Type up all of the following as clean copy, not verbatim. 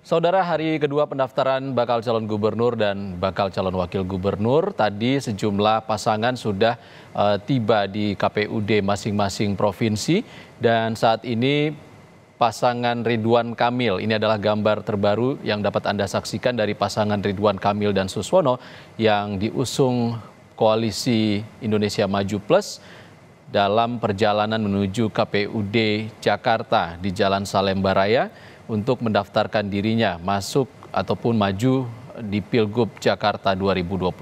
Saudara, hari kedua pendaftaran bakal calon gubernur dan bakal calon wakil gubernur, tadi sejumlah pasangan sudah tiba di KPUD masing-masing provinsi dan saat ini pasangan Ridwan Kamil, ini adalah gambar terbaru yang dapat Anda saksikan dari pasangan Ridwan Kamil dan Suswono yang diusung Koalisi Indonesia Maju Plus dalam perjalanan menuju KPUD Jakarta di Jalan Salemba Raya untuk mendaftarkan dirinya masuk ataupun maju di Pilgub Jakarta 2024.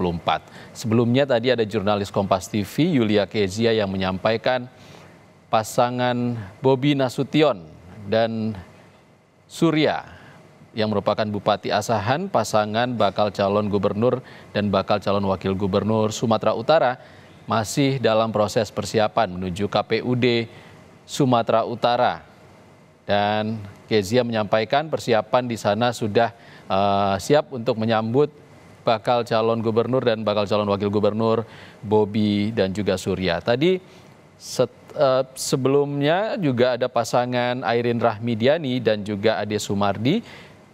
Sebelumnya tadi ada jurnalis Kompas TV Yulia Kezia yang menyampaikan pasangan Bobi Nasution dan Surya yang merupakan Bupati Asahan, pasangan bakal calon gubernur dan bakal calon wakil gubernur Sumatera Utara masih dalam proses persiapan menuju KPUD Sumatera Utara. Dan Kezia menyampaikan persiapan di sana sudah siap untuk menyambut bakal calon gubernur dan bakal calon wakil gubernur Bobi dan juga Surya. Tadi sebelumnya juga ada pasangan Airin Rahmidiani dan juga Ade Sumardi,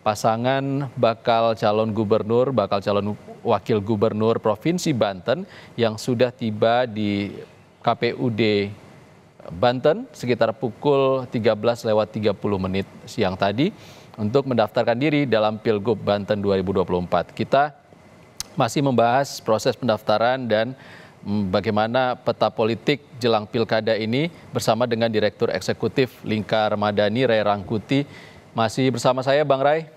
pasangan bakal calon gubernur, bakal calon wakil gubernur Provinsi Banten yang sudah tiba di KPUD Banten sekitar pukul 13.30 siang tadi untuk mendaftarkan diri dalam Pilgub Banten 2024. Kita masih membahas proses pendaftaran dan bagaimana peta politik jelang pilkada ini bersama dengan Direktur Eksekutif Lingkar Madani, Ray Rangkuti. Masih bersama saya, Bang Ray.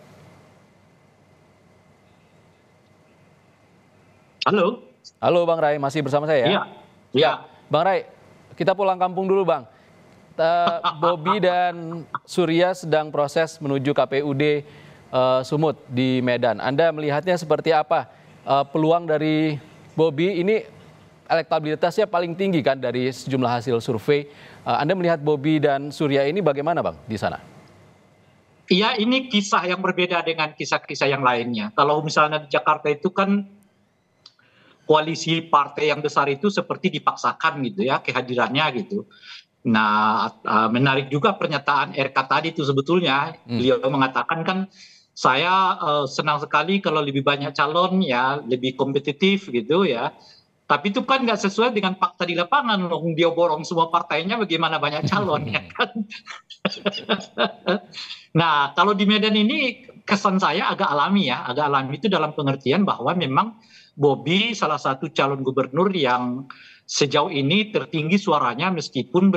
Halo. Halo Bang Ray, masih bersama saya ya? Iya. Iya. Bang Ray, kita pulang kampung dulu Bang. Bobi dan Surya sedang proses menuju KPUD Sumut di Medan. Anda melihatnya seperti apa? Peluang dari Bobi ini elektabilitasnya paling tinggi kan dari sejumlah hasil survei. Anda melihat Bobi dan Surya ini bagaimana Bang di sana? Iya, ini kisah yang berbeda dengan kisah-kisah yang lainnya. Kalau misalnya di Jakarta itu kan koalisi partai yang besar itu seperti dipaksakan gitu ya kehadirannya gitu. Nah, menarik juga pernyataan RK tadi itu sebetulnya. Beliau mengatakan kan saya senang sekali kalau lebih banyak calon ya, lebih kompetitif gitu ya. Tapi itu kan nggak sesuai dengan fakta di lapangan. Dia borong semua partainya bagaimana banyak calon ya kan. Nah, kalau di Medan ini kesan saya agak alami ya. Agak alami itu dalam pengertian bahwa memang Bobi salah satu calon gubernur yang sejauh ini tertinggi suaranya meskipun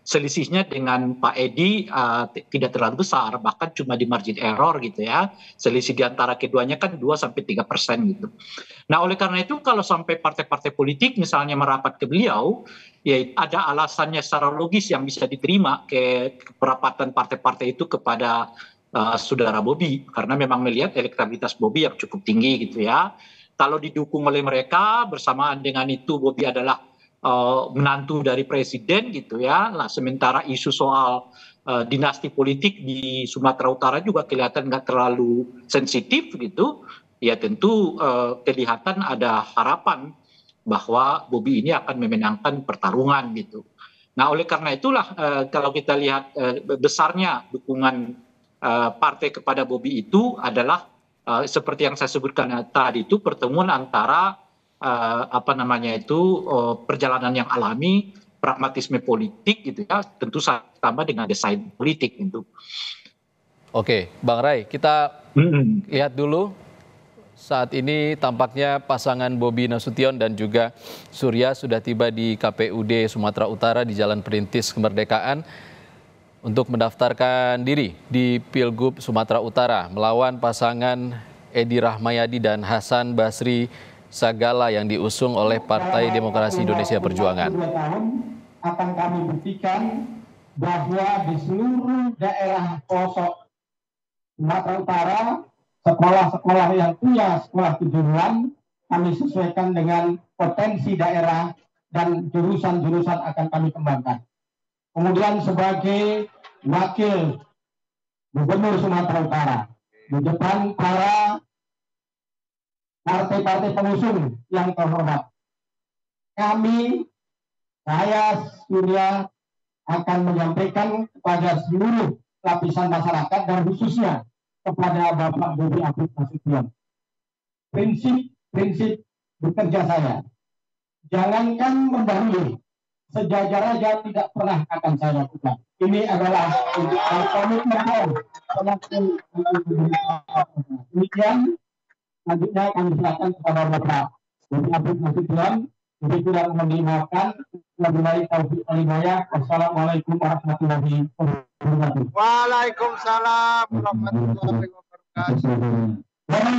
selisihnya dengan Pak Edi tidak terlalu besar, bahkan cuma di margin error gitu ya. Selisih di antara keduanya kan 2-3% gitu. Nah, oleh karena itu kalau sampai partai-partai politik misalnya merapat ke beliau, ya ada alasannya secara logis yang bisa diterima ke perapatan partai-partai itu kepada saudara Bobi, karena memang melihat elektabilitas Bobi yang cukup tinggi gitu ya. Kalau didukung oleh mereka, bersamaan dengan itu Bobi adalah menantu dari presiden gitu ya. Nah, sementara isu soal dinasti politik di Sumatera Utara juga kelihatan nggak terlalu sensitif gitu. Ya tentu kelihatan ada harapan bahwa Bobi ini akan memenangkan pertarungan gitu. Nah, oleh karena itulah kalau kita lihat besarnya dukungan partai kepada Bobi itu adalah seperti yang saya sebutkan tadi itu pertemuan antara perjalanan yang alami, pragmatisme politik gitu ya, tentu sama dengan desain politik gitu. Oke, Bang Ray, kita lihat dulu. Saat ini tampaknya pasangan Bobi Nasution dan juga Surya sudah tiba di KPUD Sumatera Utara di Jalan Perintis Kemerdekaan untuk mendaftarkan diri di Pilgub Sumatera Utara melawan pasangan Edi Rahmayadi dan Hasan Basri Sagala yang diusung oleh Partai Demokrasi Indonesia Perjuangan. Akan kami buktikan bahwa di seluruh daerah pelosok Sumatera Utara, sekolah-sekolah yang punya sekolah kejuruan kami sesuaikan dengan potensi daerah dan jurusan-jurusan akan kami kembangkan. Kemudian sebagai wakil gubernur Sumatera Utara, di depan para partai-partai pengusung yang terhormat, saya Surya akan menyampaikan kepada seluruh lapisan masyarakat dan khususnya kepada Bapak Bobi Afif Nasution. Prinsip bekerja saya, jangankan mendahului, sejajar aja tidak pernah akan saya lakukan. Ini adalah komitmen demikian. Selanjutnya kami silakan kepada Bapak Bobi Afif Nasution. Jadi tidak mendengarkan lebih baik taufiq wal hidayah. Wassalamualaikum warahmatullahi wabarakatuh. Waalaikumsalam warahmatullahi wabarakatuh. Orang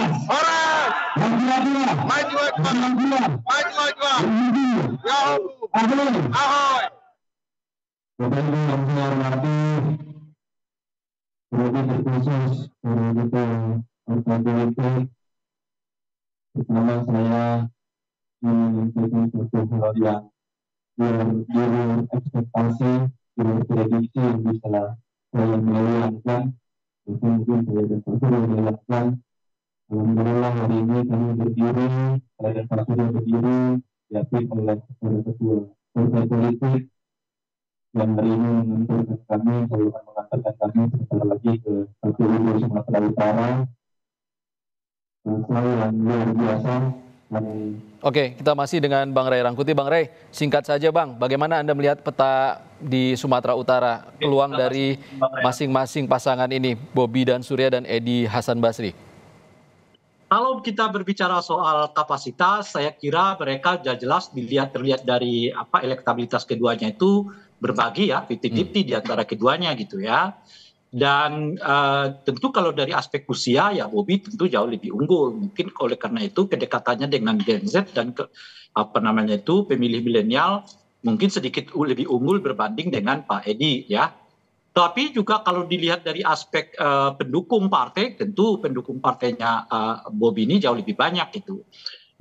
maju ahoy. Bapak Ibu yang saya hormati, terlebih terkhusus partai politik, pertama saya menyampaikan suatu hal yang di luar ekspektasi, di luar prediksi yang bisa saya bayangkan, itu mungkin saya dapat bayangkan. Alhamdulillah hari ini kami berdiri, saya dan Pak Surya berdiri, diapit oleh ketua partai politik yang hari ini menentukan kami, selalu mengantarkan kami sebentar lagi ke KPU Sumatera Utara. Saya yang luar biasa. Oke, kita masih dengan Bang Ray Rangkuti. Bang Ray, singkat saja Bang, bagaimana Anda melihat peta di Sumatera Utara, peluang dari masing-masing pasangan ini, Bobi dan Surya dan Edi Hasan Basri? Kalau kita berbicara soal kapasitas, saya kira mereka jelas terlihat dari elektabilitas keduanya itu berbagi ya, 50-50 di antara keduanya gitu ya. Dan tentu kalau dari aspek usia ya Bobi tentu jauh lebih unggul. Mungkin oleh karena itu kedekatannya dengan Gen Z dan pemilih milenial mungkin sedikit lebih unggul berbanding dengan Pak Edi ya. Tapi juga kalau dilihat dari aspek pendukung partai, tentu pendukung partainya Bobi ini jauh lebih banyak gitu.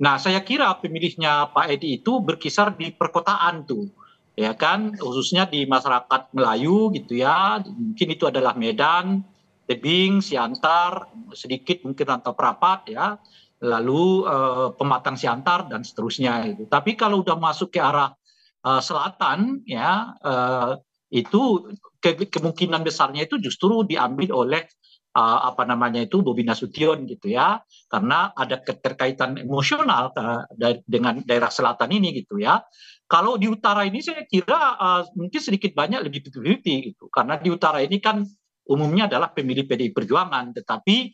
Nah saya kira pemilihnya Pak Edi itu berkisar di perkotaan tuh. Ya kan, khususnya di masyarakat Melayu gitu ya, mungkin itu adalah Medan, Tebing, Siantar, sedikit mungkin Rantau Prapat ya, lalu Pematang Siantar dan seterusnya gitu. Tapi kalau udah masuk ke arah selatan ya, itu kemungkinan besarnya itu justru diambil oleh Bobi Nasution gitu ya, karena ada keterkaitan emosional dengan daerah selatan ini gitu ya. Kalau di utara ini saya kira mungkin sedikit banyak lebih 50-50 gitu, karena di utara ini kan umumnya adalah pemilih PDI Perjuangan, tetapi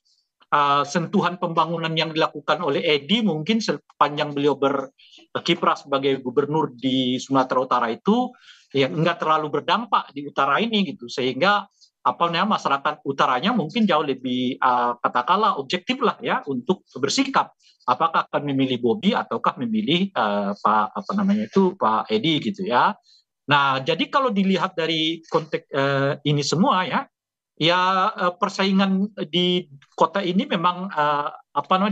sentuhan pembangunan yang dilakukan oleh Edi mungkin sepanjang beliau berkiprah sebagai gubernur di Sumatera Utara itu yang enggak terlalu berdampak di utara ini gitu, sehingga masyarakat utaranya mungkin jauh lebih katakanlah objektif lah ya untuk bersikap apakah akan memilih Bobi ataukah memilih Pak Edi gitu ya. Nah jadi kalau dilihat dari konteks ini semua ya persaingan di kota ini memang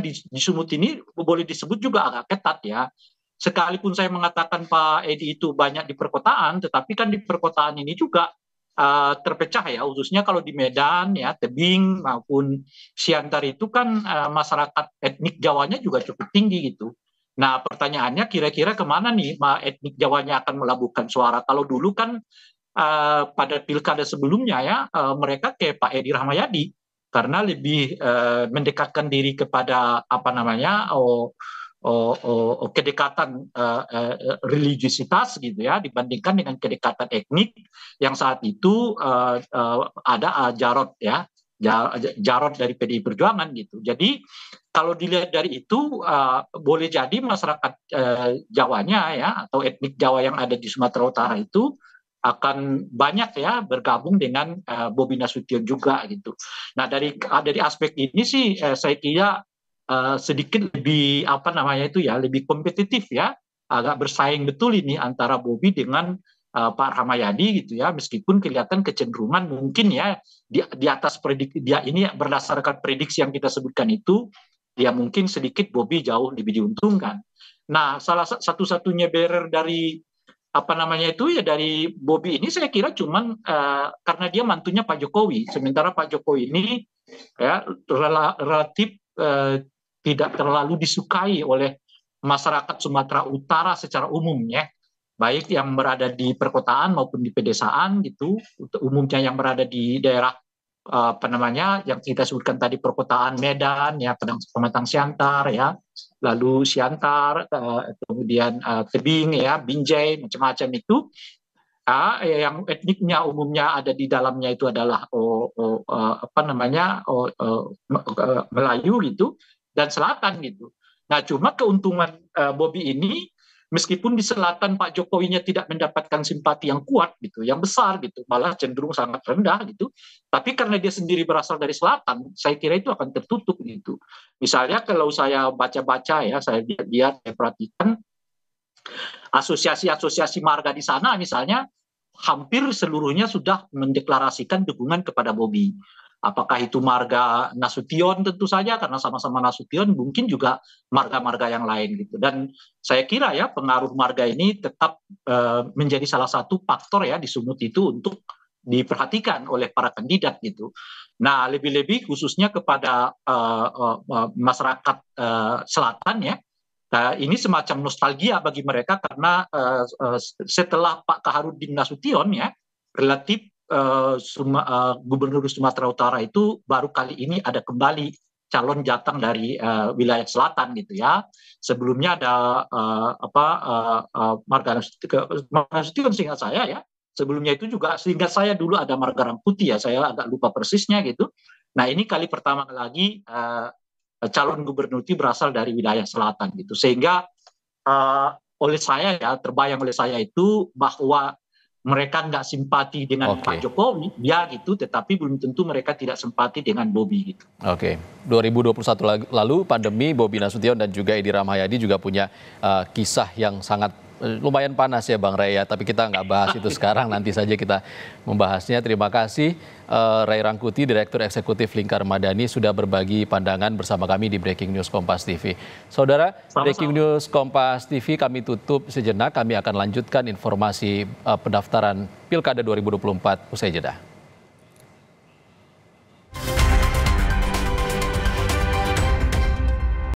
di Sumut ini boleh disebut juga agak ketat ya. Sekalipun saya mengatakan Pak Edi itu banyak di perkotaan, tetapi kan di perkotaan ini juga terpecah ya, khususnya kalau di Medan ya, Tebing maupun Siantar itu kan masyarakat etnik Jawanya juga cukup tinggi gitu. Nah pertanyaannya kira-kira kemana nih etnik Jawanya akan melabuhkan suara? Kalau dulu kan pada pilkada sebelumnya ya mereka ke Pak Edi Rahmayadi karena lebih mendekatkan diri kepada kedekatan religiusitas gitu ya dibandingkan dengan kedekatan etnik yang saat itu ada Jarod dari PDI Perjuangan gitu. Jadi kalau dilihat dari itu boleh jadi masyarakat Jawanya ya atau etnik Jawa yang ada di Sumatera Utara itu akan banyak ya bergabung dengan Bobi Nasution juga gitu. Nah dari aspek ini sih saya kira sedikit lebih lebih kompetitif ya, agak bersaing betul ini antara Bobi dengan Pak Rahmayadi gitu ya, meskipun kelihatan kecenderungan mungkin ya di atas prediksi dia ini berdasarkan prediksi yang kita sebutkan itu dia mungkin sedikit Bobi jauh lebih diuntungkan. Nah salah satu-satunya barrier dari dari Bobi ini saya kira cuman karena dia mantunya Pak Jokowi, sementara Pak Jokowi ini ya relatif tidak terlalu disukai oleh masyarakat Sumatera Utara secara umum ya, baik yang berada di perkotaan maupun di pedesaan gitu, umumnya yang berada di daerah apa namanya yang kita sebutkan tadi perkotaan Medan ya, Pematang Siantar ya, lalu Siantar, kemudian Tebing ya, Binjai, macam-macam itu yang etniknya umumnya ada di dalamnya itu adalah apa namanya Melayu gitu dan Selatan gitu. Nah, cuma keuntungan Bobi ini, meskipun di selatan Pak Jokowinya tidak mendapatkan simpati yang kuat gitu, yang besar gitu, malah cenderung sangat rendah gitu. Tapi karena dia sendiri berasal dari selatan, saya kira itu akan tertutup gitu. Misalnya kalau saya baca-baca ya, saya lihat, saya perhatikan asosiasi-asosiasi marga di sana misalnya hampir seluruhnya sudah mendeklarasikan dukungan kepada Bobi. Apakah itu marga Nasution tentu saja karena sama-sama Nasution, mungkin juga marga-marga yang lain gitu. Dan saya kira ya pengaruh marga ini tetap menjadi salah satu faktor ya di Sumut itu untuk diperhatikan oleh para kandidat gitu. Nah, lebih-lebih khususnya kepada masyarakat selatan ya. Nah, ini semacam nostalgia bagi mereka karena setelah Pak Kaharudin Nasution ya relatif Gubernur Sumatera Utara itu baru kali ini ada kembali calon jateng dari wilayah selatan gitu ya. Sebelumnya ada Marga Nasution seingat saya ya. Sebelumnya itu juga seingat saya dulu ada Marga Rangkuti ya. Saya agak lupa persisnya gitu. Nah, ini kali pertama lagi calon gubernur itu berasal dari wilayah selatan gitu. Sehingga oleh saya ya terbayang oleh saya itu bahwa mereka nggak simpati dengan Pak Jokowi, ya gitu, tetapi belum tentu mereka tidak simpati dengan Bobi gitu. 2021 lalu pandemi, Bobi Nasution dan juga Edi Rahmayadi juga punya kisah yang sangat lumayan panas ya Bang Ray ya, tapi kita nggak bahas itu sekarang, nanti saja kita membahasnya. Terima kasih Ray Rangkuti, Direktur Eksekutif Lingkar Madani sudah berbagi pandangan bersama kami di Breaking News Kompas TV. Saudara, Breaking News Kompas TV kami tutup sejenak, kami akan lanjutkan informasi pendaftaran Pilkada 2024 usai jeda.